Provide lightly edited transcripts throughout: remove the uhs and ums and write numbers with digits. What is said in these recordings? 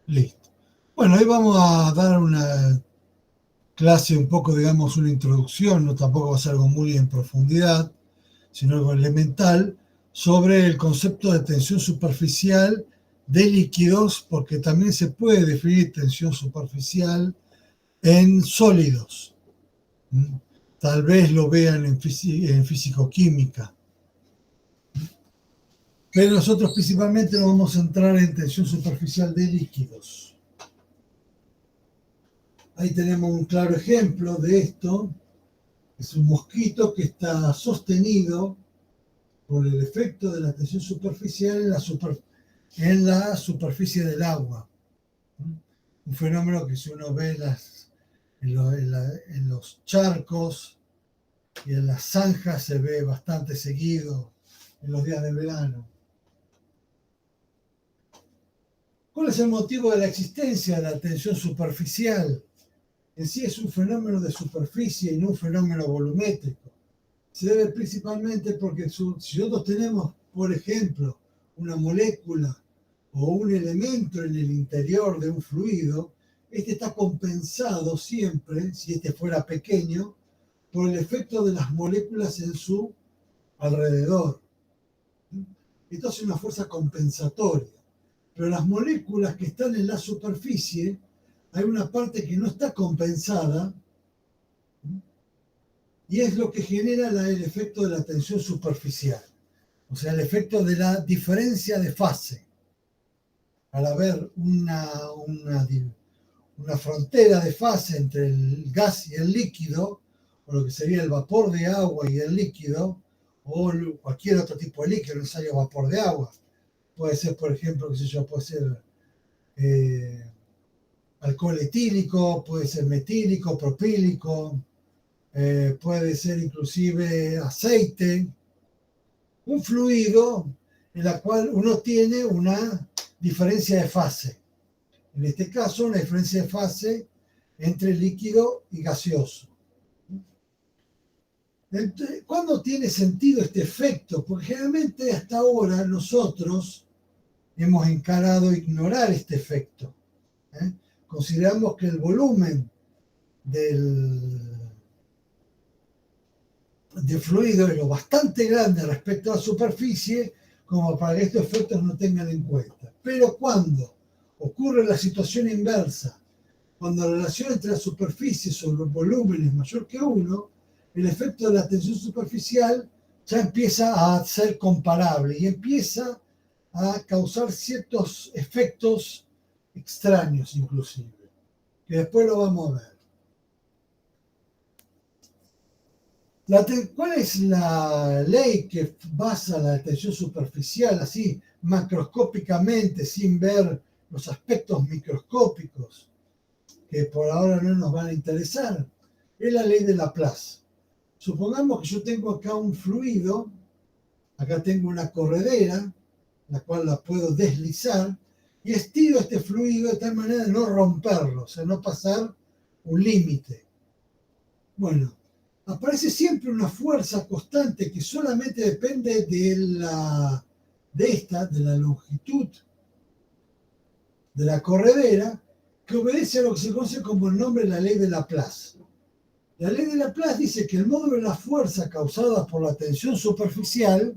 Listo. Bueno, hoy vamos a dar una clase un poco, digamos, una introducción, no tampoco va a ser algo muy en profundidad, sino algo elemental, sobre el concepto de tensión superficial de líquidos, porque también se puede definir tensión superficial en sólidos. Tal vez lo vean en físico-química. Pero nosotros principalmente nos vamos a centrar en tensión superficial de líquidos. Ahí tenemos un claro ejemplo de esto. Es un mosquito que está sostenido por el efecto de la tensión superficial en la superficie del agua. Un fenómeno que si uno ve en los charcos y en las zanjas se ve bastante seguido en los días de verano. ¿Cuál es el motivo de la existencia de la tensión superficial? En sí es un fenómeno de superficie y no un fenómeno volumétrico. Se debe principalmente porque si nosotros tenemos, por ejemplo, una molécula o un elemento en el interior de un fluido, este está compensado siempre, si este fuera pequeño, por el efecto de las moléculas en su alrededor. Esto es una fuerza compensatoria. Pero las moléculas que están en la superficie, hay una parte que no está compensada, y es lo que genera el efecto de la tensión superficial, o sea, el efecto de la diferencia de fase. Al haber una frontera de fase entre el gas y el líquido, o lo que sería el vapor de agua y el líquido, o cualquier otro tipo de líquido, no es necesario vapor de agua. Puede ser, por ejemplo, qué sé yo, puede ser alcohol etílico, puede ser metílico, propílico, puede ser inclusive aceite, un fluido en el cual uno tiene una diferencia de fase. En este caso, una diferencia de fase entre líquido y gaseoso. Entonces, ¿cuándo tiene sentido este efecto? Porque generalmente hasta ahora nosotros hemos encarado ignorar este efecto. Consideramos que el volumen del fluido es lo bastante grande respecto a la superficie como para que estos efectos no tengan en cuenta. Pero cuando ocurre la situación inversa, cuando la relación entre la superficie sobre el volumen es mayor que 1, el efecto de la tensión superficial ya empieza a ser comparable y empieza a causar ciertos efectos extraños inclusive, que después lo vamos a ver. ¿Cuál es la ley que basa la tensión superficial así macroscópicamente, sin ver los aspectos microscópicos que por ahora no nos van a interesar? Es la ley de Laplace. Supongamos que yo tengo acá un fluido, acá tengo una corredera, la cual la puedo deslizar, y estiro este fluido de tal manera de no romperlo, o sea, no pasar un límite. Bueno, aparece siempre una fuerza constante que solamente depende de la longitud de la corredera, que obedece a lo que se conoce como el nombre de la ley de Laplace. La ley de Laplace dice que el módulo de la fuerza causada por la tensión superficial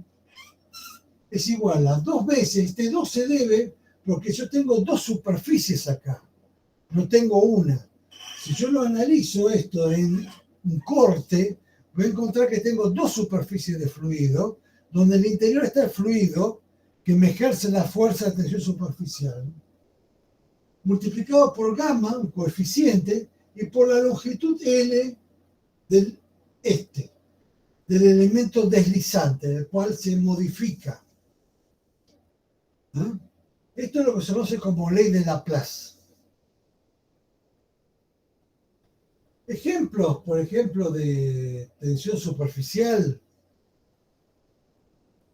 es igual a 2 veces, este 2 se debe porque yo tengo 2 superficies acá, no tengo una. Si yo lo analizo esto en un corte, voy a encontrar que tengo 2 superficies de fluido, donde en el interior está el fluido que me ejerce la fuerza de tensión superficial, multiplicado por gamma, un coeficiente, y por la longitud L del del elemento deslizante, del cual se modifica. ¿Ah? Esto es lo que se conoce como ley de Laplace. Ejemplos, por ejemplo, de tensión superficial,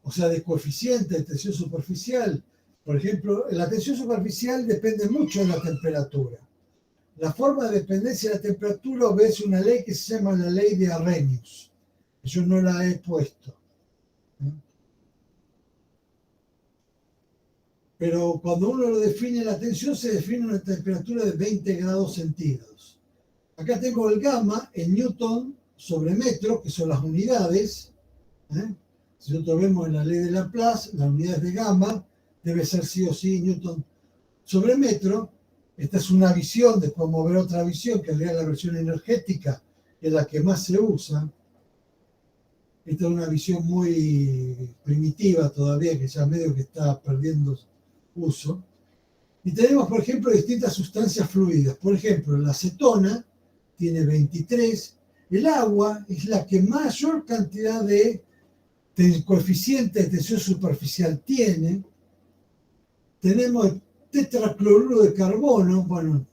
o sea, de coeficiente de tensión superficial. Por ejemplo, la tensión superficial depende mucho de la temperatura. La forma de dependencia de la temperatura obedece una ley que se llama la ley de Arrhenius. Yo no la he puesto. Pero cuando uno lo define la tensión, se define una temperatura de 20 grados centígrados. Acá tengo el gamma en newton sobre metro, que son las unidades. Si nosotros vemos en la ley de Laplace, las unidades de gamma debe ser sí o sí newton sobre metro. Esta es una visión, después vamos a ver otra visión, que es la versión energética, que es la que más se usa. Esta es una visión muy primitiva todavía, que ya medio que está perdiendo uso. Y tenemos, por ejemplo, distintas sustancias fluidas. Por ejemplo, la acetona tiene 23. El agua es la que mayor cantidad de coeficiente de tensión superficial tiene. Tenemos el tetracloruro de carbono, bueno,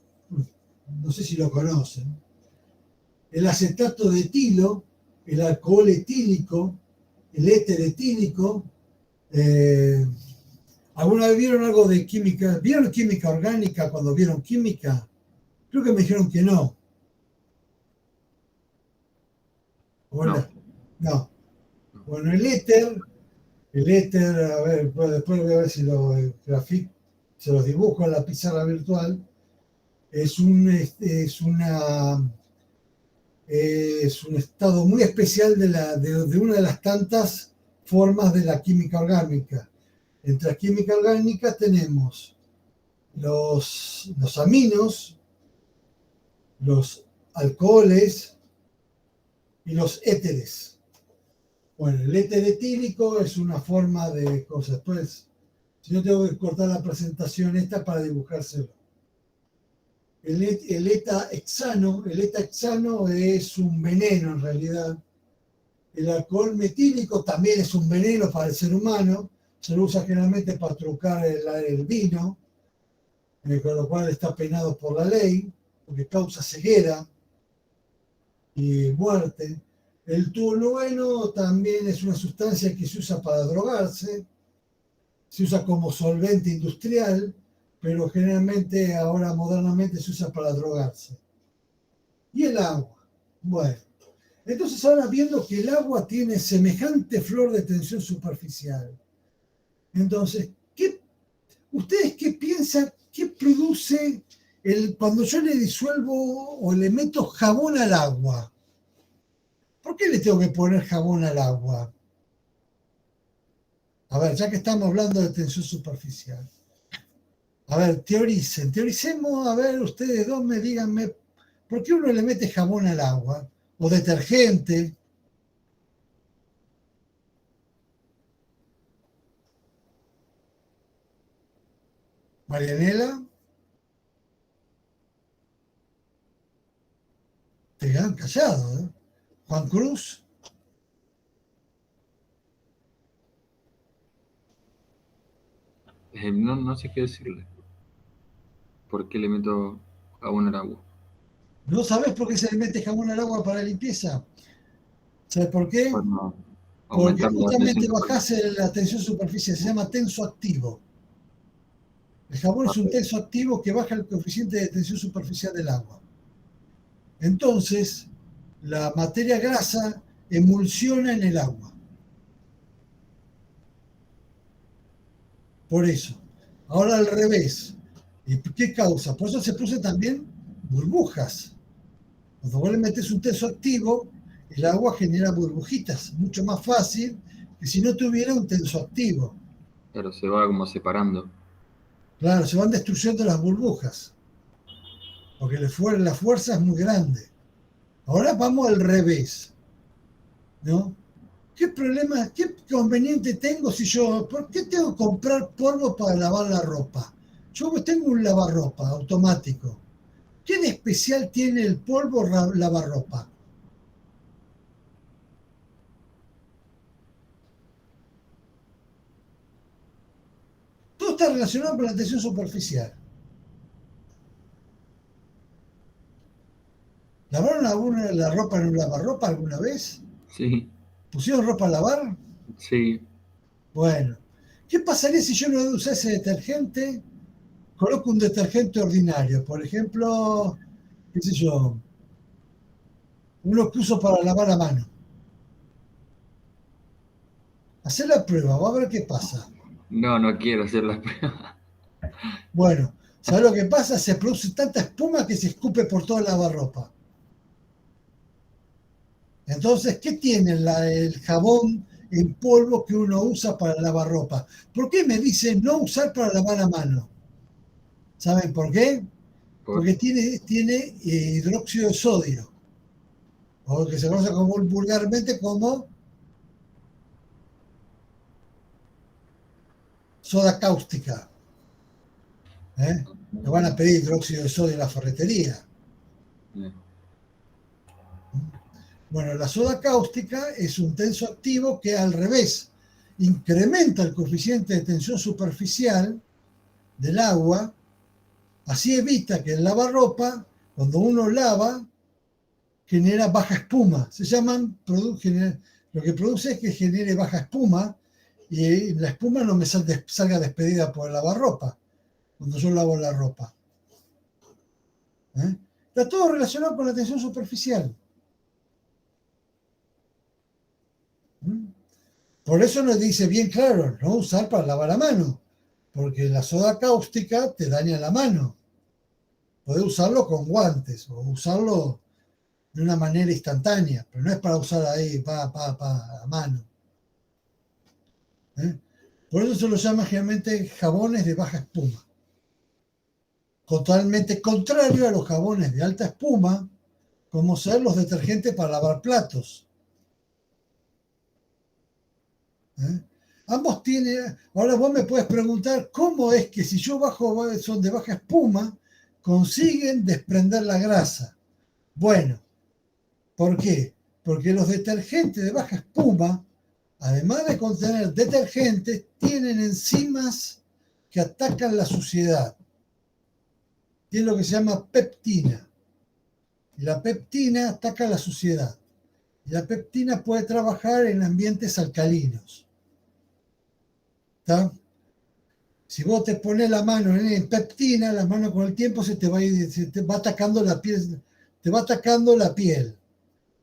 no sé si lo conocen. El acetato de etilo, el alcohol etílico, el éter etílico. ¿Alguna vez vieron algo de química? ¿Vieron química orgánica cuando vieron química? Creo que me dijeron que no. Bueno, no. Bueno, el éter, a ver, después voy a ver si lo grafico, se los dibujo en la pizarra virtual. Es un estado muy especial de una de las tantas formas de la química orgánica. Entre la química orgánica tenemos los aminos, los alcoholes y los éteres. Bueno, el éter etílico es una forma de cosas. Pues, si no tengo que cortar la presentación esta para dibujárselo. El eta-hexano es un veneno en realidad. El alcohol metílico también es un veneno para el ser humano. Se lo usa generalmente para trucar el vino, con lo cual está penado por la ley, porque causa ceguera y muerte. El tolueno también es una sustancia que se usa para drogarse, se usa como solvente industrial, pero generalmente ahora modernamente se usa para drogarse. Y el agua. Bueno, entonces ahora viendo que el agua tiene semejante flor de tensión superficial, entonces, ¿ustedes qué piensan? ¿Qué produce cuando yo le disuelvo o le meto jabón al agua? ¿Por qué le tengo que poner jabón al agua? A ver, ya que estamos hablando de tensión superficial. A ver, teoricemos, a ver, ustedes dos díganme, ¿por qué uno le mete jabón al agua? O detergente. Marianela. Te quedan callados, ¿eh? Juan Cruz. No sé qué decirle. ¿Por qué le meto jabón al agua? ¿No sabes por qué se le mete jabón al agua para limpieza? ¿Sabes por qué? Para Porque aumentar la tensión justamente superficial. bajase la tensión superficial, se llama tenso activo. El jabón es un tenso activo que baja el coeficiente de tensión superficial del agua. Entonces, la materia grasa emulsiona en el agua. Por eso. Ahora al revés. ¿Y qué causa? Por eso se puso también burbujas. Cuando vos le metes un tenso activo, el agua genera burbujitas, mucho más fácil que si no tuviera un tenso activo. Pero se va como separando. Claro, se van destruyendo las burbujas, porque la fuerza es muy grande. Ahora vamos al revés, ¿no? ¿Qué problema, qué conveniente tengo si por qué tengo que comprar polvo para lavar la ropa? Yo tengo un lavarropa automático. ¿Qué de especial tiene el polvo lavarropa? Todo está relacionado con la tensión superficial. ¿Lavaron la ropa en un lavarropa alguna vez? Sí, ¿Pusieron ropa a lavar? sí. Bueno, ¿qué pasaría si yo no usase detergente? Coloco un detergente ordinario, por ejemplo, qué sé yo, uno que uso para lavar la mano. Hacer la prueba, va a ver qué pasa. No quiero hacer la prueba. Bueno, ¿sabes lo que pasa? Se produce tanta espuma que se escupe por toda la lavarropa. Entonces, ¿qué tiene el jabón en polvo que uno usa para lavar ropa? ¿Por qué me dice no usar para lavar a mano? ¿Saben por qué? Por, Porque tiene hidróxido de sodio, o que se conoce como, vulgarmente como soda cáustica. ¿Eh? Me van a pedir hidróxido de sodio en la ferretería. Bueno, la soda cáustica es un tenso activo que al revés incrementa el coeficiente de tensión superficial del agua, así evita que el lavarropa, cuando uno lava, genera baja espuma. Se llaman, lo que produce es que genere baja espuma y la espuma no me salga despedida por el lavarropa cuando yo lavo la ropa. ¿Eh? Está todo relacionado con la tensión superficial. Por eso nos dice bien claro, no usar para lavar la mano, porque la soda cáustica te daña la mano. Podés usarlo con guantes o usarlo de una manera instantánea, pero no es para usar ahí, a mano. ¿Eh? Por eso se los llama generalmente jabones de baja espuma. Totalmente contrario a los jabones de alta espuma, como ser los detergentes para lavar platos. ¿Eh? Ambos tienen. Ahora vos me puedes preguntar cómo es que si yo son de baja espuma, consiguen desprender la grasa. Bueno, ¿por qué? Porque los detergentes de baja espuma, además de contener detergentes, tienen enzimas que atacan la suciedad. Tiene lo que se llama peptina. Y la peptina ataca la suciedad. Y la peptina puede trabajar en ambientes alcalinos. ¿Está? Si vos te pones la mano en peptina, la mano con el tiempo se te va atacando la piel, te va atacando la piel,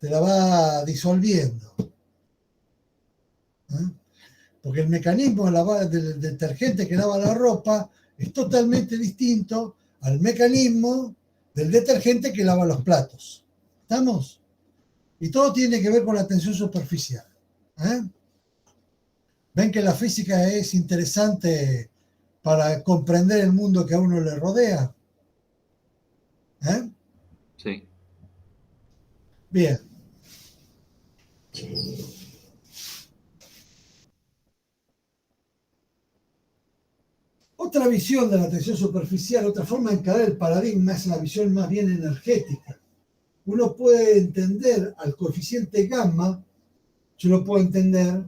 te la va disolviendo. ¿Eh? Porque el mecanismo del detergente que lava la ropa es totalmente distinto al mecanismo del detergente que lava los platos. ¿Estamos? Y todo tiene que ver con la tensión superficial. ¿Eh? Ven que la física es interesante para comprender el mundo que a uno le rodea. ¿Eh? sí. Bien. Otra visión de la tensión superficial, otra forma de encarar el paradigma es la visión más bien energética. Uno puede entender al coeficiente gamma, yo lo puedo entender,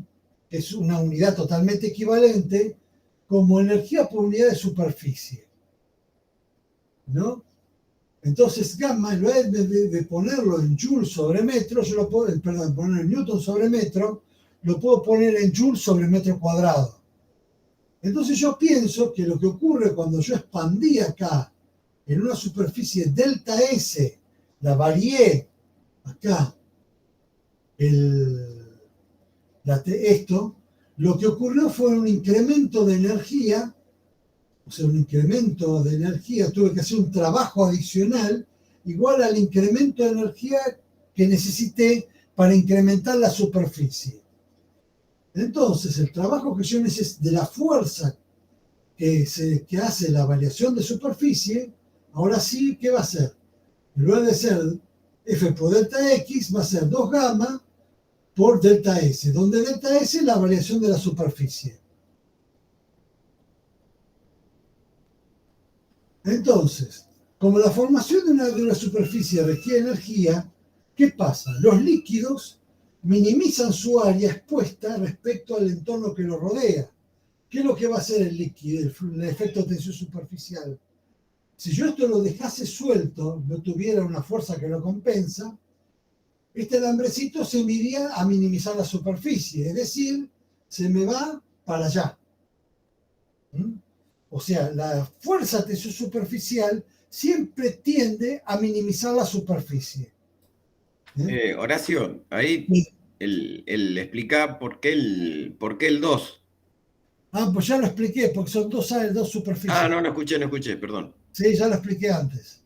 que es una unidad totalmente equivalente, como energía por unidad de superficie. ¿No? Entonces, gamma, en vez de ponerlo en joule sobre metro, yo lo puedo, perdón, ponerlo en newton sobre metro, lo puedo poner en joule sobre metro cuadrado. Entonces yo pienso que lo que ocurre cuando yo expandí acá, en una superficie delta S, la varié acá, esto, lo que ocurrió fue un incremento de energía, tuve que hacer un trabajo adicional igual al incremento de energía que necesité para incrementar la superficie. Entonces, el trabajo que yo necesito de la fuerza que hace la variación de superficie, ahora sí, ¿qué va a ser? En lugar de ser F por delta X, va a ser 2 gamma por delta S, donde delta S es la variación de la superficie. Entonces, como la formación de una superficie requiere energía, ¿qué pasa? Los líquidos minimizan su área expuesta respecto al entorno que los rodea. ¿Qué es lo que va a hacer el líquido, el efecto de tensión superficial? Si yo esto lo dejase suelto, no tuviera una fuerza que lo compensa, este alambrecito se me iría a minimizar la superficie, es decir, se me va para allá. ¿Mm? O sea, la fuerza de tensión superficial siempre tiende a minimizar la superficie. Horacio, ahí él explica por qué el 2. Ah, pues ya lo expliqué, porque son dos superficies. Ah, no escuché, perdón. Sí, ya lo expliqué antes.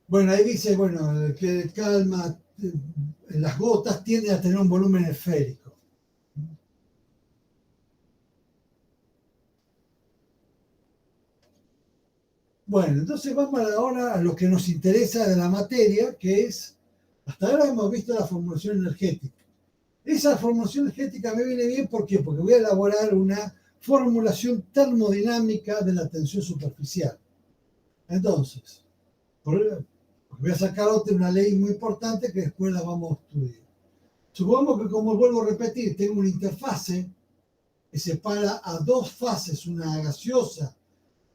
Bueno, ahí dice, bueno, que calma, las gotas tienden a tener un volumen esférico. Bueno, entonces vamos ahora a lo que nos interesa de la materia, que es, hasta ahora hemos visto la formulación energética. Esa formulación energética me viene bien, ¿por qué? Porque voy a elaborar una formulación termodinámica de la tensión superficial. Entonces, voy a sacar una ley muy importante que después la vamos a estudiar. Supongamos que, como vuelvo a repetir, tengo una interfase que separa a dos fases, una gaseosa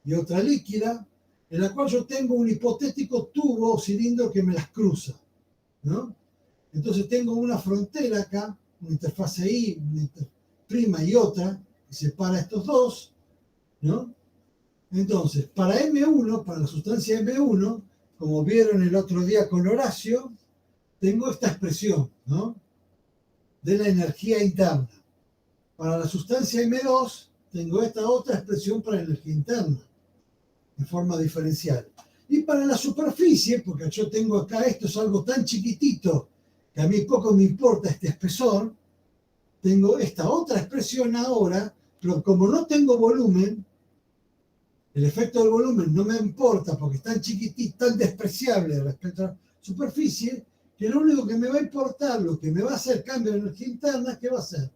y otra líquida, en la cual yo tengo un hipotético tubo o cilindro que me las cruza, ¿no? Entonces tengo una frontera acá, una interfase I, una prima y otra, que separa estos dos, ¿no? Entonces, para M1, para la sustancia M1, como vieron el otro día con Horacio, tengo esta expresión, ¿no? De la energía interna. Para la sustancia M2, tengo esta otra expresión para la energía interna, en forma diferencial. Y para la superficie, porque yo tengo acá, esto es algo tan chiquitito que a mí poco me importa este espesor, tengo esta otra expresión ahora, pero como no tengo volumen, el efecto del volumen no me importa porque es tan chiquitito, tan despreciable respecto a la superficie, que lo único que me va a importar, lo que me va a hacer cambio de energía interna, ¿qué va a ser?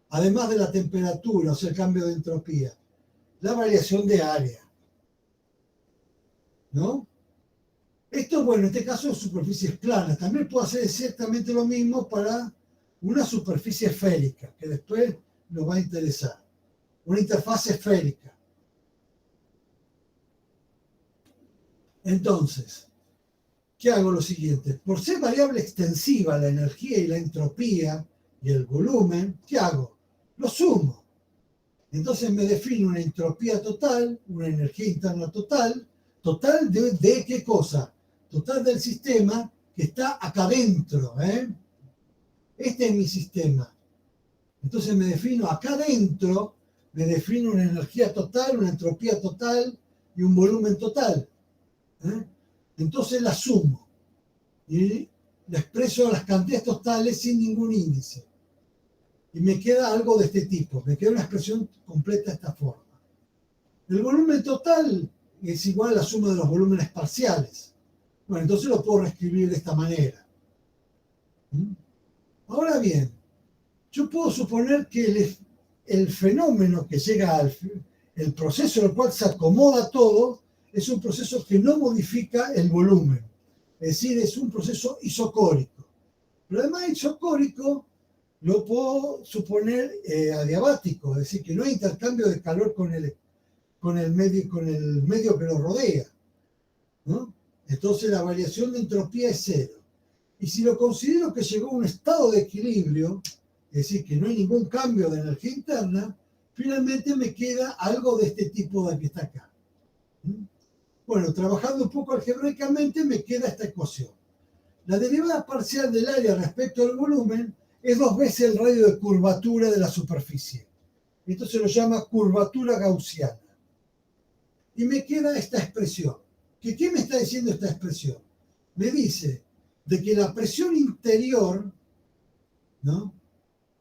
Además de la temperatura, o sea, el cambio de entropía, la variación de área, ¿no? Esto, bueno, en este caso es superficies planas. También puedo hacer exactamente lo mismo para una superficie esférica, que después nos va a interesar. Una interfaz esférica. Entonces, ¿qué hago? Lo siguiente. Por ser variable extensiva la energía y la entropía y el volumen, ¿qué hago? Lo sumo. Entonces me defino una entropía total, una energía interna total. ¿Total de qué cosa? Total del sistema que está acá adentro, ¿eh? Este es mi sistema. Entonces me defino acá adentro, me defino una energía total, una entropía total y un volumen total, ¿eh? Entonces la sumo y la expreso a las cantidades totales sin ningún índice. Y me queda algo de este tipo, me queda una expresión completa de esta forma. El volumen total es igual a la suma de los volúmenes parciales. Bueno, entonces lo puedo reescribir de esta manera. Ahora bien, yo puedo suponer que el fenómeno que llega el proceso en el cual se acomoda todo, es un proceso que no modifica el volumen. Es decir, es un proceso isocórico. Pero además isocórico lo puedo suponer adiabático, es decir, que no hay intercambio de calor con el medio que lo rodea, ¿no? Entonces la variación de entropía es cero. Y si lo considero que llegó a un estado de equilibrio, es decir, que no hay ningún cambio de energía interna, finalmente me queda algo de este tipo de que está acá. Bueno, trabajando un poco algebraicamente me queda esta ecuación. La derivada parcial del área respecto al volumen es 2 veces el radio de curvatura de la superficie. Esto se lo llama curvatura gaussiana. Y me queda esta expresión. ¿Qué me está diciendo esta expresión? Me dice de que la presión interior, ¿no?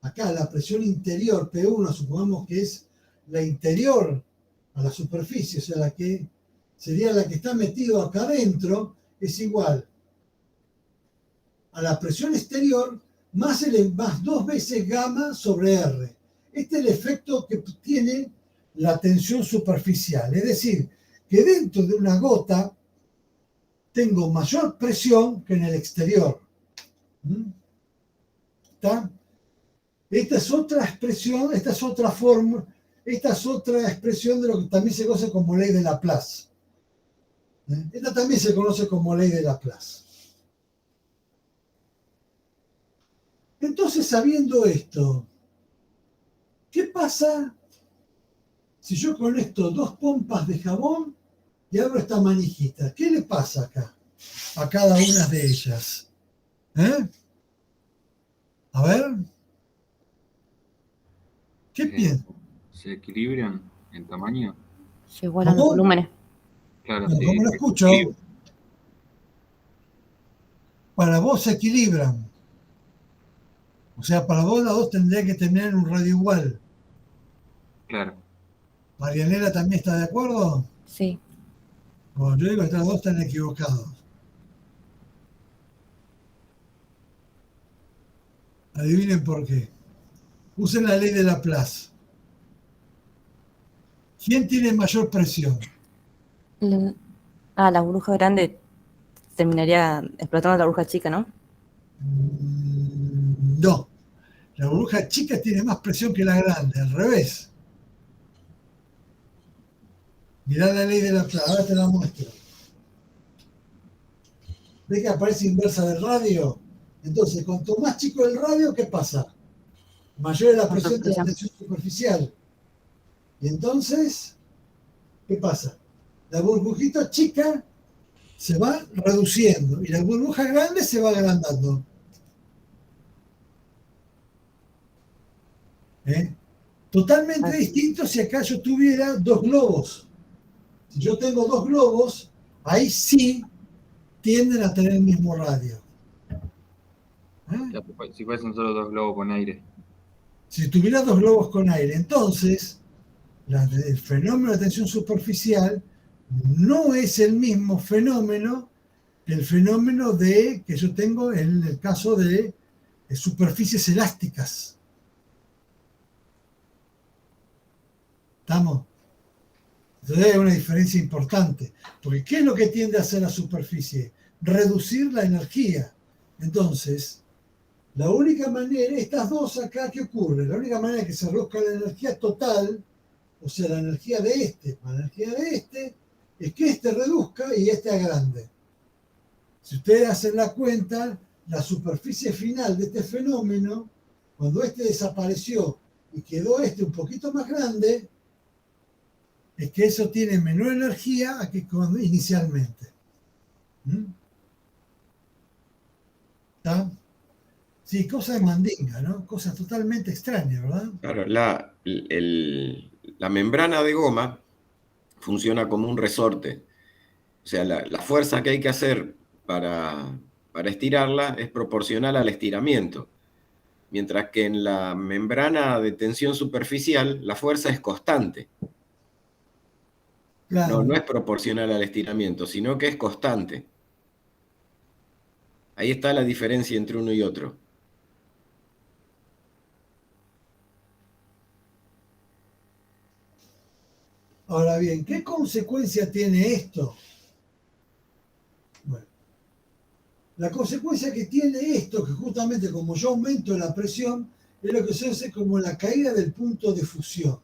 Acá la presión interior, P1, supongamos que es la interior a la superficie, o sea, la que sería la que está metido acá adentro, es igual a la presión exterior más 2 veces gamma sobre R. Este es el efecto que tiene la tensión superficial. Es decir, que dentro de una gota tengo mayor presión que en el exterior. ¿Está? Esta es otra expresión, esta es otra forma, esta es otra expresión de lo que también se conoce como ley de Laplace. Esta también se conoce como ley de Laplace. Entonces, sabiendo esto, ¿qué pasa si yo conecto 2 pompas de jabón y abro esta manijita? ¿Qué le pasa acá a cada una de ellas? A ver, ¿qué Eh, piensa? ¿Se equilibran en tamaño? Se igualan los ¿Cómo? volúmenes. Claro, No, ¿cómo lo se escucho? equilibran. Para vos se equilibran. O sea, para vos las dos tendrían que terminar en un radio igual. Claro. ¿Marianela también está de acuerdo? Sí. Bueno, yo digo que estas dos están equivocados. Adivinen por qué. Usen la ley de Laplace. ¿Quién tiene mayor presión? La burbuja grande terminaría explotando la burbuja chica, ¿no? No. La burbuja chica tiene más presión que la grande, al revés. Mirá la ley de Laplace, ahora te la muestro. ¿Ves que aparece inversa del radio? Entonces, cuanto más chico el radio, ¿qué pasa? Mayor es la Mayor presión de la presión. tensión superficial. Y entonces, ¿qué pasa? La burbujita chica se va reduciendo y la burbuja grande se va agrandando. ¿Eh? Totalmente distinto si acá yo tuviera dos globos. Si yo tengo dos globos, ahí sí tienden a tener el mismo radio. Ya, si fuesen solo dos globos con aire. Si tuviera dos globos con aire, entonces el fenómeno de tensión superficial no es el mismo fenómeno que el fenómeno que yo tengo en el caso de superficies elásticas. ¿Estamos? Entonces hay una diferencia importante, porque ¿qué es lo que tiende a hacer la superficie? Reducir la energía. Entonces, la única manera, estas dos acá, ¿qué ocurre? La única manera que se reduzca la energía total, o sea, la energía de la energía de es que este reduzca y este agrande. Si ustedes hacen la cuenta, la superficie final de este fenómeno, cuando este desapareció y quedó este un poquito más grande, es que eso tiene menor energía que inicialmente. ¿Está? Sí, cosa de mandinga, ¿no? Cosa totalmente extraña, ¿verdad? Claro, la membrana de goma funciona como un resorte. O sea, la fuerza que hay que hacer para estirarla es proporcional al estiramiento. Mientras que en la membrana de tensión superficial la fuerza es constante. Claro. No es proporcional al estiramiento, sino que es constante. Ahí está la diferencia entre uno y otro. Ahora bien, ¿qué consecuencia tiene esto? Bueno, la consecuencia que tiene esto, que justamente como yo aumento la presión, es lo que se hace como la caída del punto de fusión.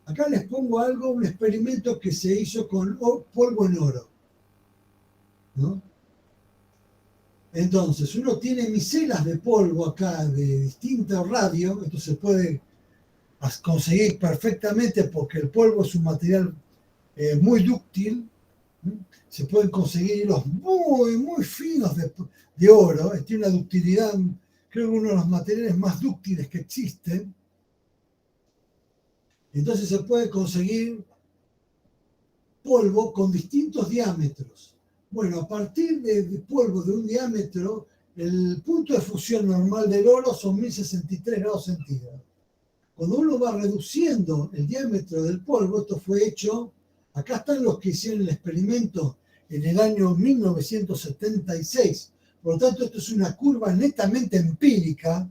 Acá les pongo algo, un experimento que se hizo con polvo en oro, ¿no? Entonces, uno tiene micelas de polvo acá de distinto radio, entonces se puede conseguir perfectamente porque el polvo es un material muy dúctil. Se pueden conseguir hilos muy, muy finos de oro. Tiene una ductilidad, creo que uno de los materiales más dúctiles que existen. Entonces se puede conseguir polvo con distintos diámetros. Bueno, a partir de polvo de un diámetro, el punto de fusión normal del oro son 1063 grados centígrados. Cuando uno va reduciendo el diámetro del polvo, esto fue hecho, acá están los que hicieron el experimento en el año 1976. Por lo tanto, esto es una curva netamente empírica.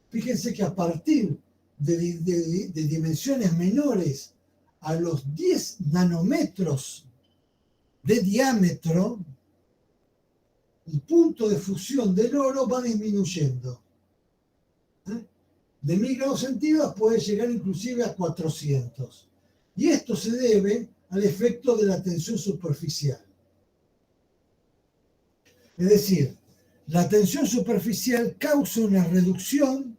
Fíjense que a partir de dimensiones menores a los 10 nanómetros de diámetro, el punto de fusión del oro va disminuyendo. De 1000 grados centígrados puede llegar inclusive a 400. Y esto se debe al efecto de la tensión superficial. Es decir, la tensión superficial causa una reducción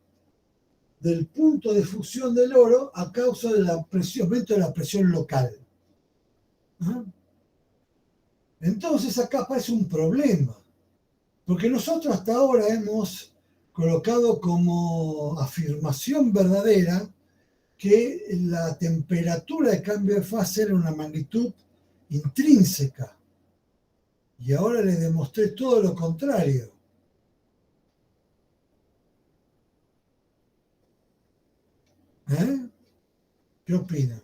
del punto de fusión del oro a causa del aumento de la presión local. Entonces acá aparece un problema, porque nosotros hasta ahora hemos colocado como afirmación verdadera que la temperatura de cambio de fase era una magnitud intrínseca. Y ahora le demostré todo lo contrario. ¿Qué opinan?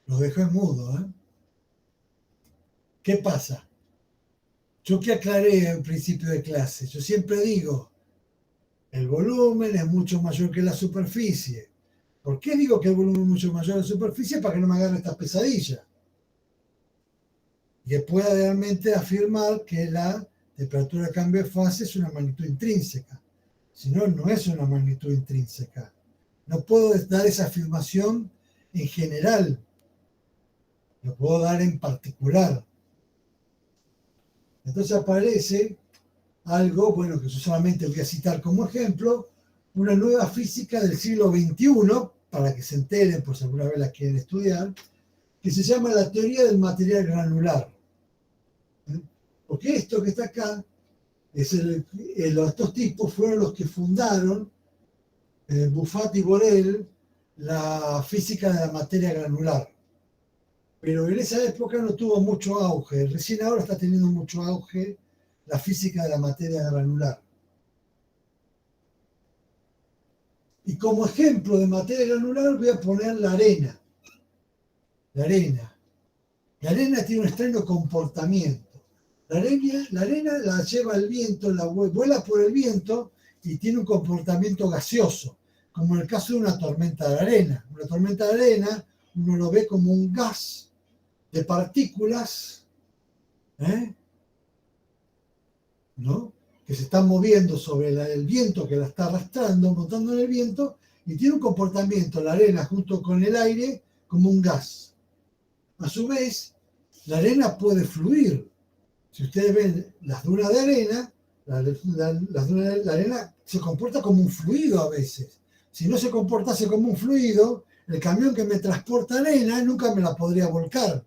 Lo dejo en mudo. ¿Qué pasa? Yo que aclaré al principio de clase, yo siempre digo, el volumen es mucho mayor que la superficie. ¿Por qué digo que el volumen es mucho mayor que la superficie? Para que no me agarre esta pesadilla. Y que pueda realmente afirmar que la temperatura de cambio de fase es una magnitud intrínseca. Si no, no es una magnitud intrínseca. No puedo dar esa afirmación en general. Lo puedo dar en particular. Entonces aparece algo, bueno, que yo solamente voy a citar como ejemplo, una nueva física del siglo XXI, para que se enteren por si alguna vez la quieren estudiar, que se llama la teoría del material granular. Porque esto que está acá, estos tipos fueron los que fundaron, Buffat y Borel, la física de la materia granular. Pero en esa época no tuvo mucho auge. Recién ahora está teniendo mucho auge la física de la materia granular. Y como ejemplo de materia granular voy a poner la arena. La arena. La arena tiene un extraño comportamiento. La arena la lleva el viento, vuela por el viento y tiene un comportamiento gaseoso, como en el caso de una tormenta de arena. Una tormenta de arena uno lo ve como un gas de partículas, ¿no?, que se están moviendo sobre el viento que la está arrastrando, montando en el viento, y tiene un comportamiento, la arena junto con el aire, como un gas. A su vez, la arena puede fluir. Si ustedes ven las dunas de arena, la arena se comporta como un fluido a veces. Si no se comportase como un fluido, el camión que me transporta arena nunca me la podría volcar.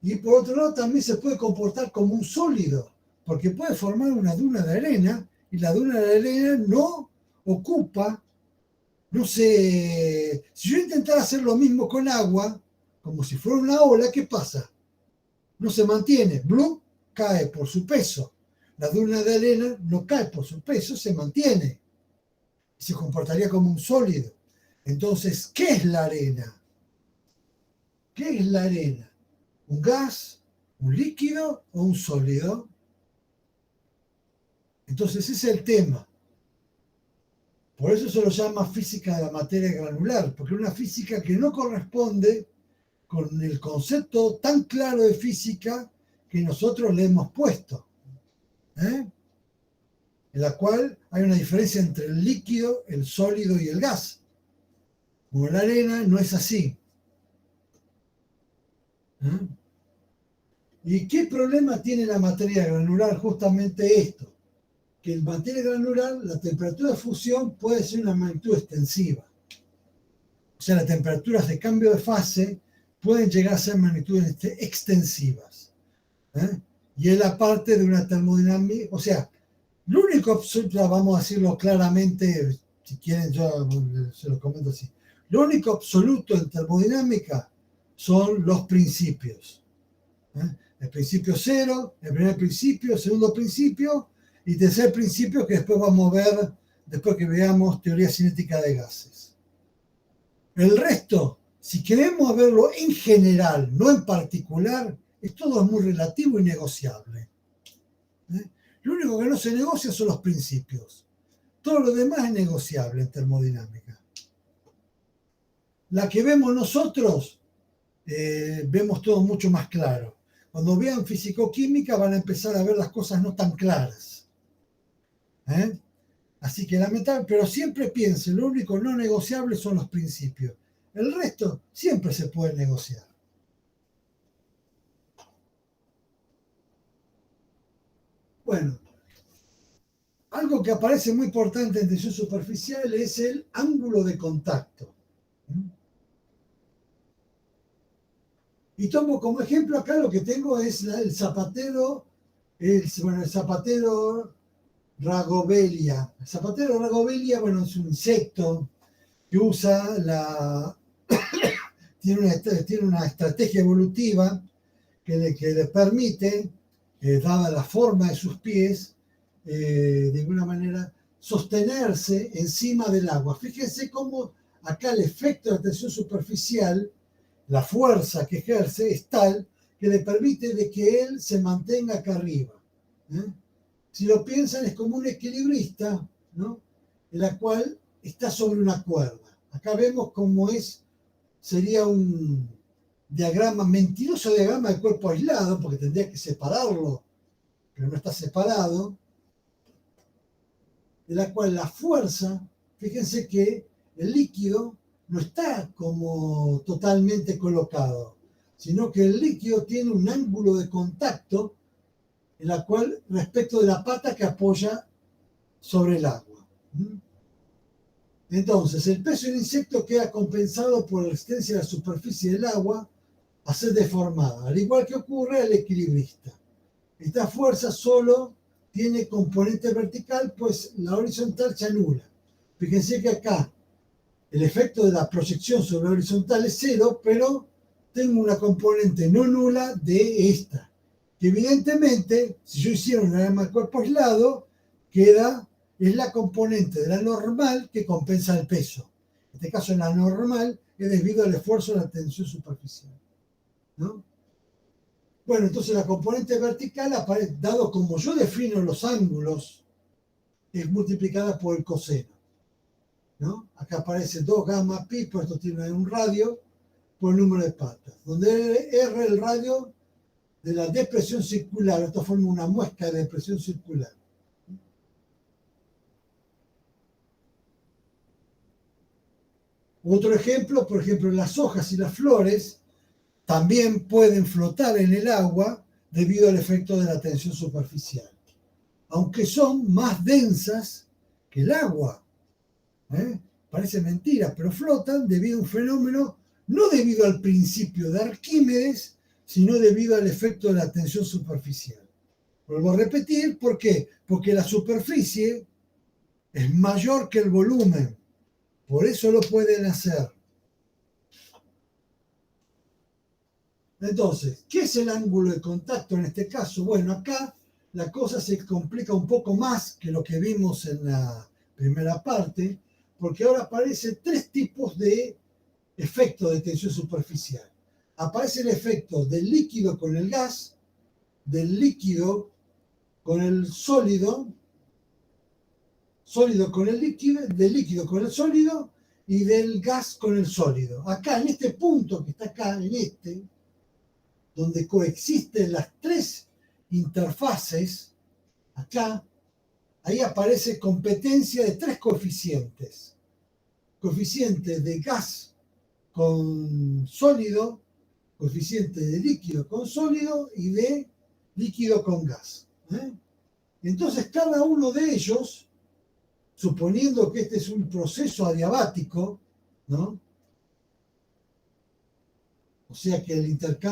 Y por otro lado también se puede comportar como un sólido, porque puede formar una duna de arena y la duna de arena no ocupa, no sé, si yo intentara hacer lo mismo con agua, como si fuera una ola, ¿qué pasa? No se mantiene, ¡blum!, cae por su peso. La duna de arena no cae por su peso, se mantiene. Y se comportaría como un sólido. Entonces, ¿qué es la arena? ¿Qué es la arena? ¿Un gas, un líquido o un sólido? Entonces ese es el tema. Por eso se lo llama física de la materia granular, porque es una física que no corresponde con el concepto tan claro de física que nosotros le hemos puesto, en la cual hay una diferencia entre el líquido, el sólido y el gas. Como la arena no es así. ¿Y qué problema tiene la materia granular? Justamente esto, que en materia granular la temperatura de fusión puede ser una magnitud extensiva. O sea, las temperaturas de cambio de fase pueden llegar a ser magnitudes extensivas. Y es la parte de una termodinámica, o sea, lo único absoluto, vamos a decirlo claramente, si quieren yo se lo comento así, lo único absoluto en termodinámica son los principios. El principio cero, el primer principio, el segundo principio y tercer principio que después vamos a ver después que veamos teoría cinética de gases. El resto, si queremos verlo en general, no en particular, todo es muy relativo y negociable. Lo único que no se negocia son los principios. Todo lo demás es negociable en termodinámica. La que vemos nosotros, vemos todo mucho más claro. Cuando vean fisicoquímica van a empezar a ver las cosas no tan claras. Así que lamentable, pero siempre piensen, lo único no negociable son los principios. El resto siempre se puede negociar. Bueno, algo que aparece muy importante en tensión superficial es el ángulo de contacto. Y tomo como ejemplo acá lo que tengo es el zapatero, el zapatero Ragovelia. El zapatero Ragovelia, bueno, es un insecto que usa tiene una estrategia evolutiva que le permite, dada la forma de sus pies, de alguna manera, sostenerse encima del agua. Fíjense cómo acá el efecto de la tensión superficial, la fuerza que ejerce es tal que le permite de que él se mantenga acá arriba. Si lo piensan, es como un equilibrista, ¿no? En la cual está sobre una cuerda. Acá vemos cómo sería un mentiroso diagrama de cuerpo aislado, porque tendría que separarlo, pero no está separado, de la cual la fuerza, fíjense que el líquido no está como totalmente colocado, sino que el líquido tiene un ángulo de contacto en la cual respecto de la pata que apoya sobre el agua. Entonces, el peso del insecto queda compensado por la resistencia de la superficie del agua a ser deformada, al igual que ocurre al equilibrista. Esta fuerza solo tiene componente vertical, pues la horizontal se anula. Fíjense que acá el efecto de la proyección sobre la horizontal es cero, pero tengo una componente no nula de esta, que evidentemente, si yo hiciera un diagrama de cuerpo aislado, es la componente de la normal que compensa el peso. En este caso, la normal es debido al esfuerzo de la tensión superficial, ¿no? Bueno, entonces la componente vertical, dado como yo defino los ángulos, es multiplicada por el coseno, ¿no? Acá aparece 2 gamma pi, pues esto tiene un radio, por el número de patas, donde R es el radio de la depresión circular. Esto forma una muesca de depresión circular. Otro ejemplo, por ejemplo, las hojas y las flores también pueden flotar en el agua debido al efecto de la tensión superficial, aunque son más densas que el agua. Parece mentira, pero flotan debido a un fenómeno, no debido al principio de Arquímedes, sino debido al efecto de la tensión superficial. Vuelvo a repetir, ¿por qué? Porque la superficie es mayor que el volumen, por eso lo pueden hacer. Entonces, ¿qué es el ángulo de contacto en este caso? Bueno, acá la cosa se complica un poco más que lo que vimos en la primera parte, porque ahora aparecen 3 tipos de efecto de tensión superficial. Aparece el efecto del líquido con el gas, del líquido con el sólido, sólido con el líquido, del líquido con el sólido y del gas con el sólido. Acá, en este punto que está acá, donde coexisten las 3 interfaces, acá, ahí aparece competencia de 3 coeficientes. Coeficiente de gas con sólido, coeficiente de líquido con sólido y de líquido con gas. Entonces, cada uno de ellos, suponiendo que este es un proceso adiabático, ¿no? O sea que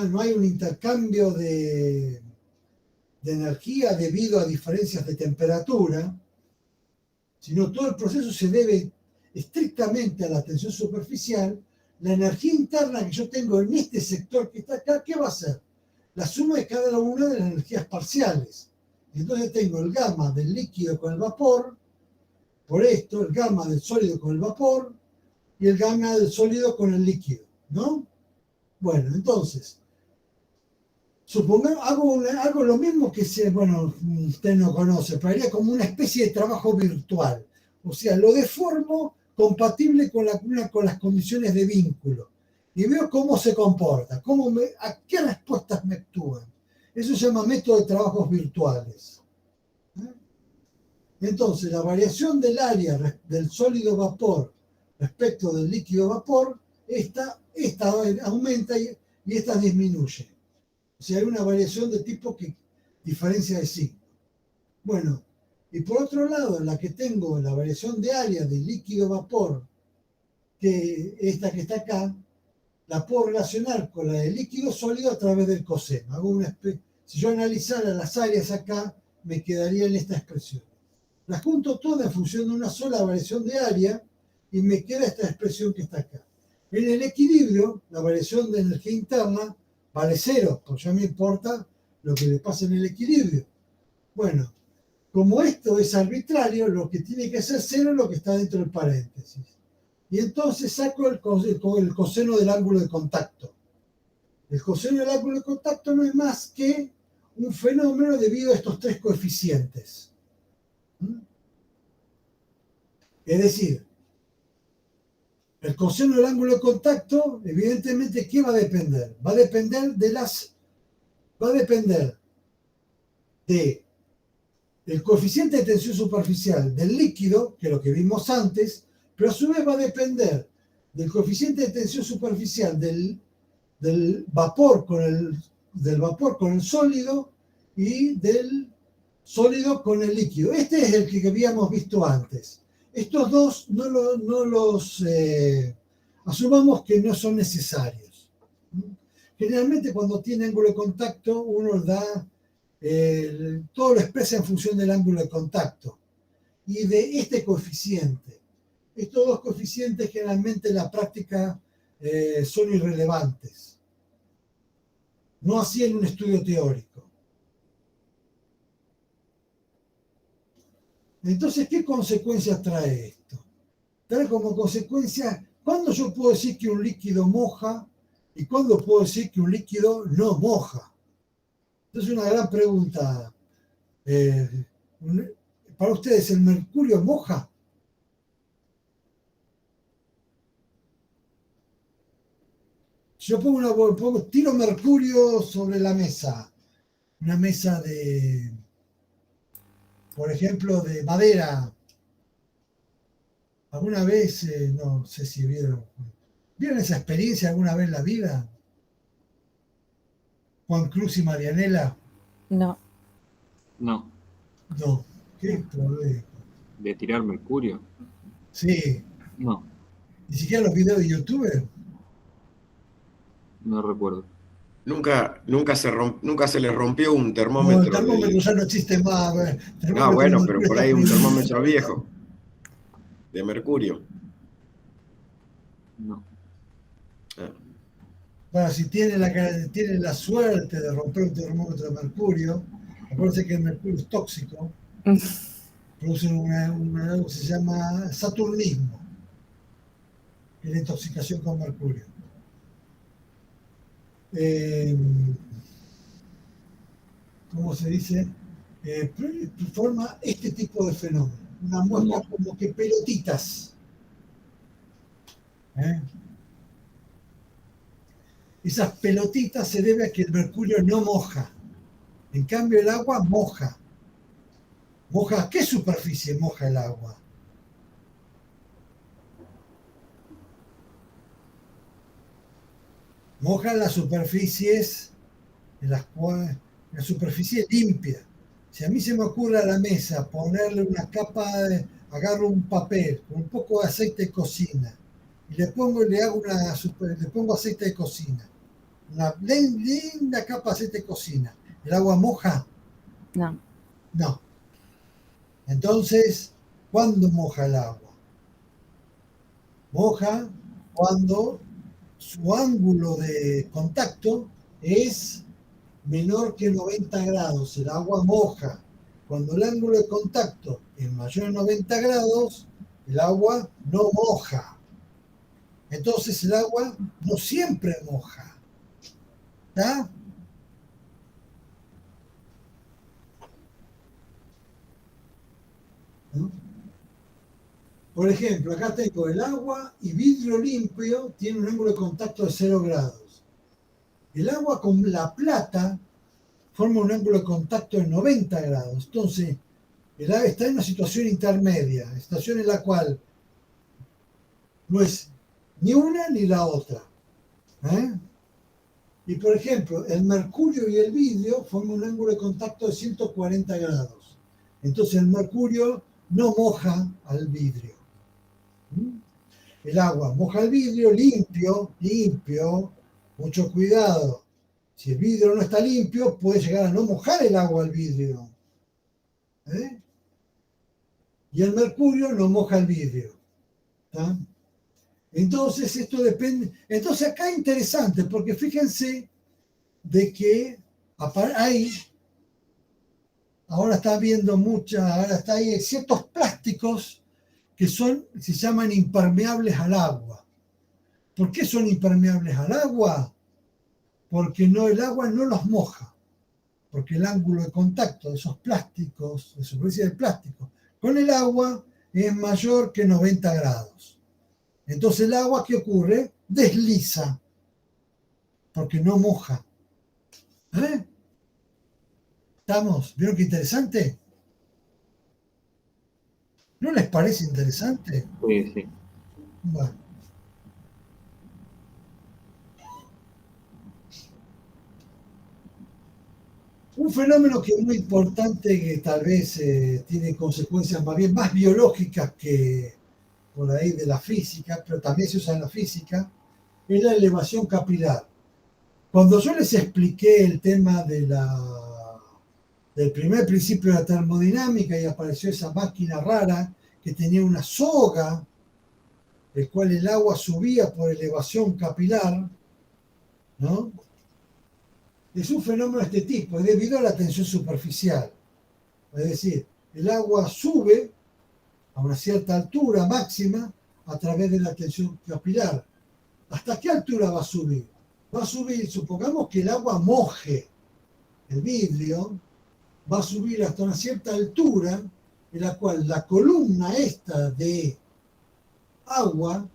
no hay un intercambio de energía debido a diferencias de temperatura, sino todo el proceso se debe estrictamente a la tensión superficial. La energía interna que yo tengo en este sector que está acá, ¿qué va a ser? La suma de cada una de las energías parciales. Entonces tengo el gamma del líquido con el vapor, por esto, el gamma del sólido con el vapor y el gamma del sólido con el líquido, ¿no? Bueno, entonces, supongamos, hago lo mismo que bueno, usted no conoce, pero haría como una especie de trabajo virtual. O sea, lo deformo compatible con las condiciones de vínculo. Y veo cómo se comporta, a qué respuestas me actúan. Eso se llama método de trabajos virtuales. Entonces, la variación del área del sólido vapor respecto del líquido vapor, esta aumenta y esta disminuye. O sea, hay una variación de tipo que diferencia de signo. Bueno, y por otro lado, la que tengo, la variación de área del líquido vapor, que esta que está acá, la puedo relacionar con la de líquido sólido a través del coseno. Si yo analizara las áreas acá, me quedaría en esta expresión. Las junto todas en función de una sola variación de área y me queda esta expresión que está acá. En el equilibrio, la variación de energía interna vale 0, porque ya me importa lo que le pasa en el equilibrio. Bueno, como esto es arbitrario, lo que tiene que ser 0 es lo que está dentro del paréntesis. Y entonces saco el coseno del ángulo de contacto. El coseno del ángulo de contacto no es más que un fenómeno debido a estos 3 coeficientes. Es decir, el coseno del ángulo de contacto, evidentemente, ¿qué va a depender? Va a depender del coeficiente de tensión superficial del líquido, que es lo que vimos antes, pero a su vez va a depender del coeficiente de tensión superficial del vapor con el sólido y del sólido con el líquido. Este es el que habíamos visto antes. Estos dos no los asumamos que no son necesarios. Generalmente cuando tiene ángulo de contacto uno todo lo expresa en función del ángulo de contacto y de este coeficiente. Estos dos coeficientes generalmente en la práctica son irrelevantes. No así en un estudio teórico. Entonces, ¿qué consecuencias trae esto? Trae como consecuencia, ¿cuándo yo puedo decir que un líquido moja y cuándo puedo decir que un líquido no moja? Entonces, una gran pregunta. Para ustedes, ¿el mercurio moja? Si yo tiro mercurio sobre la mesa, una mesa de, por ejemplo, de madera. ¿Alguna vez, no sé si vieron esa experiencia alguna vez en la vida? Juan Cruz y Marianela. No. No. No, qué problema. ¿De tirar mercurio? Sí. No, Ni siquiera los videos de YouTube. no recuerdo. Nunca se le rompió un No, el termómetro. termómetro ya no existe más. No, bueno, pero por ahí un termómetro viejo de mercurio. No. Ah. Bueno, si tiene la suerte de romper un termómetro de mercurio, acuérdense que el mercurio es tóxico, producen algo que se llama saturnismo, que es la intoxicación con mercurio. ¿Cómo se dice? Forma este tipo de fenómeno, una muestra como que pelotitas. Esas pelotitas se debe a que el mercurio no moja. En cambio, el agua moja. ¿Moja? ¿Qué superficie moja el agua? Moja las superficies, la superficie limpia. Si a mí se me ocurre a la mesa ponerle una capa, agarro un papel con un poco de aceite de cocina y le pongo aceite de cocina, una linda capa de aceite de cocina, ¿el agua moja? No. No. Entonces, ¿cuándo moja el agua? Moja cuando su ángulo de contacto es menor que 90 grados. El agua moja. Cuando el ángulo de contacto es mayor a 90 grados, el agua no moja. Entonces el agua no siempre moja. ¿Está? ¿No? Por ejemplo, acá tengo el agua y vidrio limpio tiene un ángulo de contacto de 0 grados. El agua con la plata forma un ángulo de contacto de 90 grados. Entonces, el agua está en una situación intermedia, situación en la cual no es ni una ni la otra. Y por ejemplo, el mercurio y el vidrio forman un ángulo de contacto de 140 grados. Entonces el mercurio no moja al vidrio. el agua moja el vidrio, limpio, mucho cuidado. Si el vidrio no está limpio, puede llegar a no mojar el agua al vidrio. ¿Eh? Y el mercurio no moja el vidrio. ¿Tá? Entonces, esto depende. Entonces, acá es interesante, porque fíjense de que hay, ahora está viendo ahora está ahí ciertos plásticos que se llaman impermeables al agua. ¿Por qué son impermeables al agua? Porque el agua no los moja, porque el ángulo de contacto de esos plásticos, de superficie del plástico, con el agua es mayor que 90 grados. Entonces el agua, ¿qué ocurre? Desliza, porque no moja. ¿Eh? ¿Estamos? ¿Vieron qué interesante? ¿No les parece interesante? Sí, sí. Bueno. Un fenómeno que es muy importante, que tal vez tiene consecuencias más bien más biológicas que por ahí de la física, pero también se usa en la física, es la elevación capilar. Cuando yo les expliqué el tema del primer principio de la termodinámica y apareció esa máquina rara que tenía una soga, el cual el agua subía por elevación capilar, ¿no? Es un fenómeno de este tipo, es debido a la tensión superficial. Es decir, el agua sube a una cierta altura máxima a través de la tensión capilar. ¿Hasta qué altura va a subir? Va a subir, supongamos que el agua moje el vidrio, va a subir hasta una cierta altura en la cual la columna esta de agua,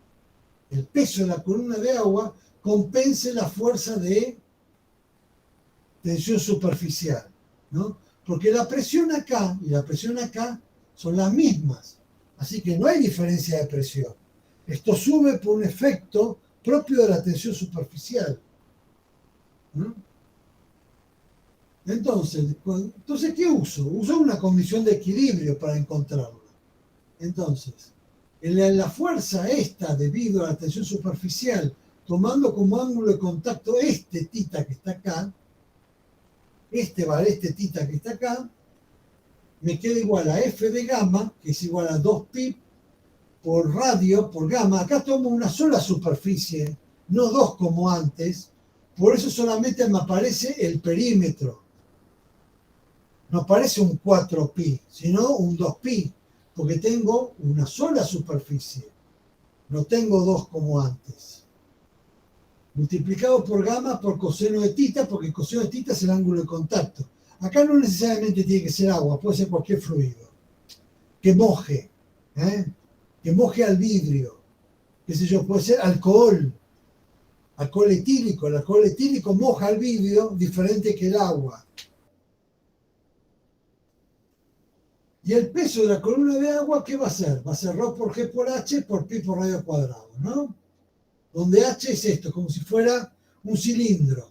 el peso de la columna de agua, compense la fuerza de tensión superficial, ¿no? Porque la presión acá y la presión acá son las mismas, así que no hay diferencia de presión. Esto sube por un efecto propio de la tensión superficial, ¿no? Entonces, ¿qué uso? Uso una condición de equilibrio para encontrarla. Entonces, la fuerza esta debido a la tensión superficial, tomando como ángulo de contacto este tita que está acá, este tita que está acá, me queda igual a F de gamma, que es igual a 2pi por radio, por gamma. Acá tomo una sola superficie, no dos como antes, por eso solamente me aparece el perímetro. No aparece un 4pi, sino un 2pi, porque tengo una sola superficie. No tengo dos como antes. Multiplicado por gamma por coseno de tita, porque el coseno de tita es el ángulo de contacto. Acá no necesariamente tiene que ser agua, puede ser cualquier fluido. Que moje, que moje al vidrio. Qué sé yo, puede ser alcohol etílico. El alcohol etílico moja al vidrio diferente que el agua. Y el peso de la columna de agua, ¿qué va a ser? Va a ser ρ por G por H por pi por radio cuadrado, ¿no? Donde H es esto, como si fuera un cilindro.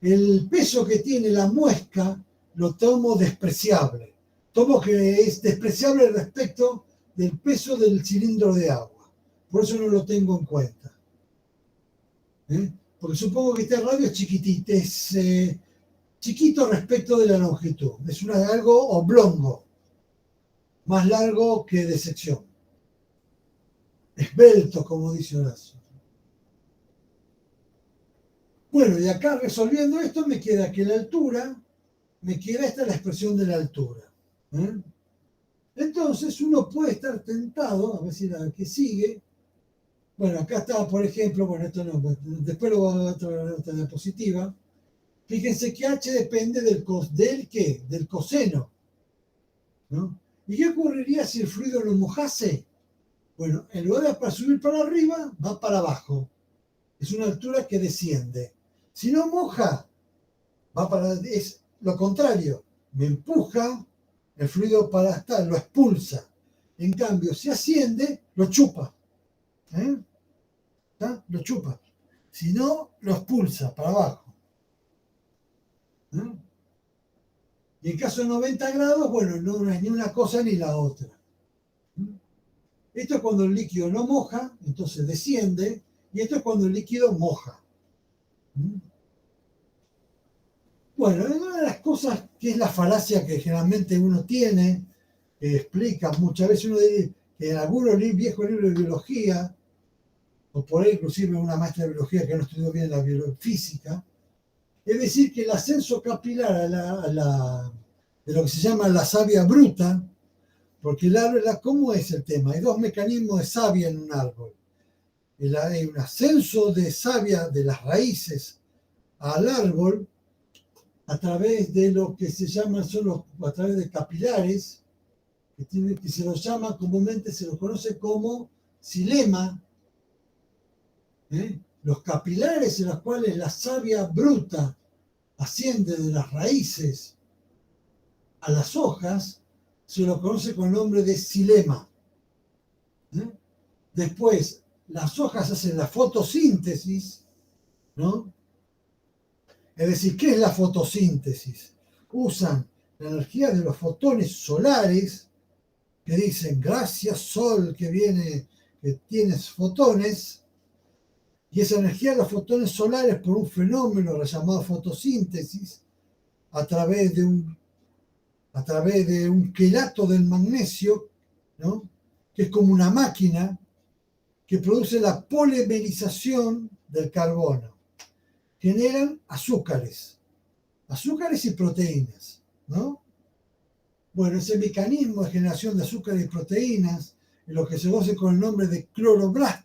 El peso que tiene la muesca lo tomo despreciable. Tomo que es despreciable respecto del peso del cilindro de agua. Por eso no lo tengo en cuenta. Porque supongo que este radio es chiquitito, es chiquito respecto de la longitud. Es algo oblongo, más largo que de sección. Esbelto, como dice Horacio. Bueno, y acá resolviendo esto me queda que la altura, esta es la expresión de la altura. Entonces uno puede estar tentado, a ver si la que sigue. Bueno, acá está, por ejemplo, bueno, esto no, después lo voy a otra diapositiva. Fíjense que H depende del ¿qué? Del coseno, ¿no? ¿Y qué ocurriría si el fluido lo mojase? Bueno, en lugar de subir para arriba, va para abajo. Es una altura que desciende. Si no moja, es lo contrario. Me empuja el fluido para estar, lo expulsa. En cambio, si asciende, lo chupa. Lo chupa. Si no, lo expulsa para abajo. Y en caso de 90 grados, bueno, no es ni una cosa ni la otra. Esto es cuando el líquido no moja, entonces desciende, y esto es cuando el líquido moja. Bueno, una de las cosas que es la falacia que generalmente uno tiene, que explica muchas veces, uno dice que en algunos viejos libros de biología, o por ahí inclusive una maestra de biología que no estudió bien la biofísica, es decir, que el ascenso capilar de lo que se llama la savia bruta, porque ¿cómo es el tema? Hay dos mecanismos de savia en un árbol. Hay un ascenso de savia de las raíces al árbol a través de lo que se llaman, a través de capilares, que se los llama comúnmente, se los conoce como xilema. Los capilares en los cuales la savia bruta asciende de las raíces a las hojas, se lo conoce con el nombre de xilema. Después, las hojas hacen la fotosíntesis, ¿no? Es decir, ¿qué es la fotosíntesis? Usan la energía de los fotones solares, que dicen, gracias sol que tienes fotones, y esa energía de los fotones solares por un fenómeno llamado fotosíntesis, a través de un quelato del magnesio, ¿no? Que es como una máquina que produce la polimerización del carbono. Generan azúcares y proteínas, ¿no? Bueno, ese mecanismo de generación de azúcares y proteínas es lo que se conoce con el nombre de cloroblasto,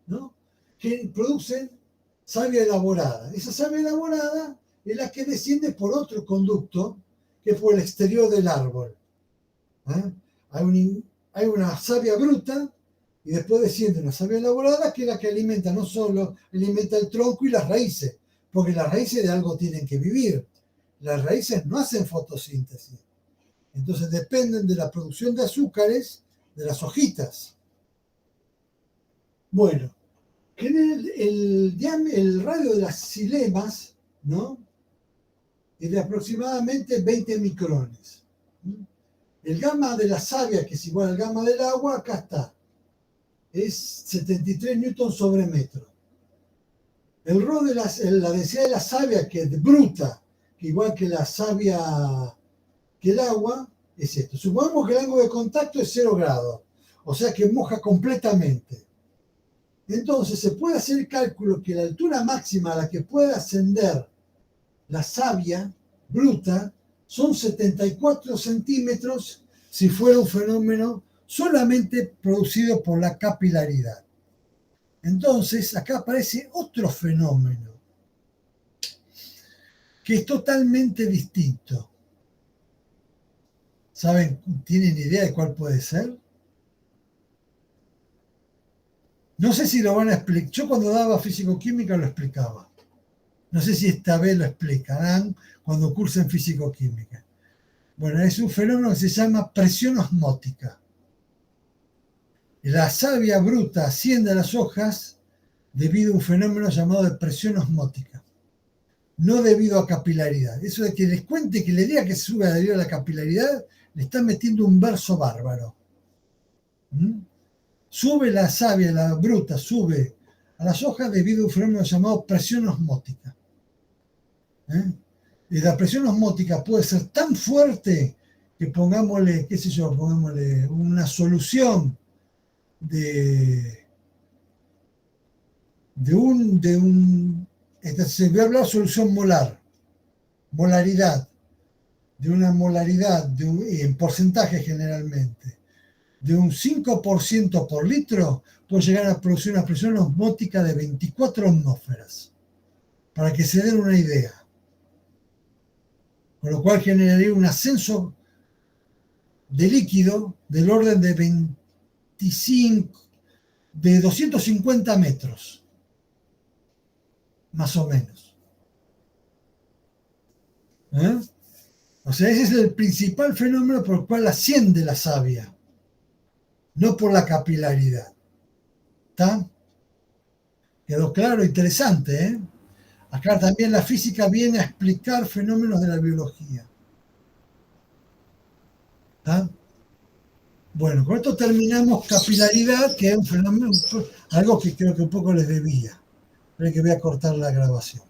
¿no? Que producen savia elaborada. Esa savia elaborada es la que desciende por otro conducto que es por el exterior del árbol. Hay una savia bruta y después desciende una savia elaborada que es la que alimenta, no solo alimenta el tronco y las raíces, porque las raíces de algo tienen que vivir. Las raíces no hacen fotosíntesis. Entonces dependen de la producción de azúcares de las hojitas. Bueno, el radio de las xilemas, ¿no? Es de aproximadamente 20 micrones. El gamma de la savia, que es igual al gamma del agua, acá está. Es 73 newtons sobre metro. El rho de la densidad de la savia, que es bruta, que igual que la savia, que el agua, es esto. Supongamos que el ángulo de contacto es 0 grados, o sea que moja completamente. Entonces se puede hacer el cálculo que la altura máxima a la que puede ascender la savia bruta son 74 centímetros si fuera un fenómeno solamente producido por la capilaridad. Entonces acá aparece otro fenómeno que es totalmente distinto. ¿Saben? ¿Tienen idea de cuál puede ser? No sé si lo van a explicar. Yo cuando daba físico-química lo explicaba. No sé si esta vez lo explicarán cuando cursen físico-química. Bueno, es un fenómeno que se llama presión osmótica. La savia bruta asciende a las hojas debido a un fenómeno llamado de presión osmótica, no debido a capilaridad. Eso de que les cuente que le diga que sube debido a la capilaridad, le están metiendo un verso bárbaro. Sube la savia, la bruta, sube a las hojas debido a un fenómeno llamado presión osmótica. Y la presión osmótica puede ser tan fuerte que pongámosle una solución se voy a hablar de solución molaridad, de una molaridad en porcentaje generalmente, de un 5% por litro, puede llegar a producir una presión osmótica de 24 atmósferas, para que se den una idea. Con lo cual generaría un ascenso de líquido del orden de 250 metros, más o menos. O sea, ese es el principal fenómeno por el cual asciende la savia, no por la capilaridad. ¿Está? ¿Quedó claro? Interesante, ¿eh? Acá también la física viene a explicar fenómenos de la biología. ¿Ah? Bueno, con esto terminamos capilaridad, que es un fenómeno, algo que creo que un poco les debía. Creo que voy a cortar la grabación.